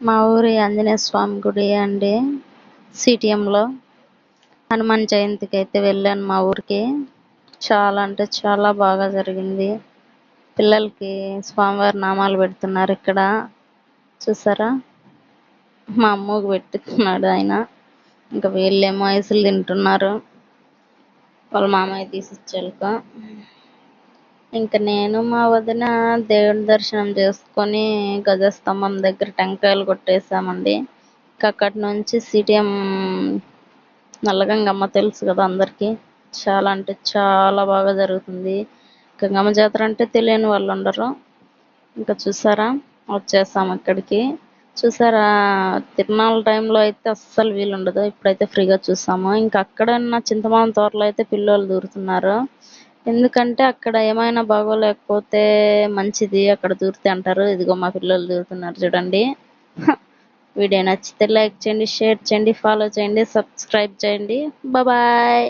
మా ఊరి ఆంజనేయ స్వామి గుడి అండి. సిటిఎంలో హనుమాన్ జయంతికి అయితే వెళ్ళాను మా ఊరికి. చాలా అంటే చాలా బాగా జరిగింది. పిల్లలకి స్వామివారి నామాలు పెడుతున్నారు ఇక్కడ. చూసారా, మా అమ్మకు పెట్టుకున్నాడు ఆయన. ఇంకా వీళ్ళేమో ఐసులు తింటున్నారు. వాళ్ళ మామయ్య తీసిచ్చాక ఇంకా నేను మా వదిన దేవుడి దర్శనం చేసుకొని గజస్తంభం దగ్గర టెంకాయలు కొట్టేసామండి. ఇంకా అక్కడి నుంచి సిటిఎం నల్లగంగమ్మ తెలుసు కదా అందరికీ. చాలా అంటే చాలా బాగా జరుగుతుంది. గంగమ్మ జాతర అంటే తెలియని వాళ్ళు ఉండరు. ఇంకా చూసారా, వచ్చేసాం ఇక్కడికి. చూసారా, తిరునాళ్ళ టైంలో అయితే అస్సలు వీలుండదు. ఇప్పుడైతే ఫ్రీగా చూసాము. ఇంకా అక్కడన్న చింతమాన తోటలో అయితే పిల్లలు దూరుతున్నారు. ఎందుకంటే అక్కడ ఏమైనా బాగోలేకపోతే మంచిది అక్కడ దూరితే అంటారు. ఇదిగో మా పిల్లలు దూరుతున్నారు చూడండి. వీడియో నచ్చితే లైక్ చేయండి, షేర్ చేయండి, ఫాలో చేయండి, సబ్స్క్రైబ్ చేయండి. బాయ్.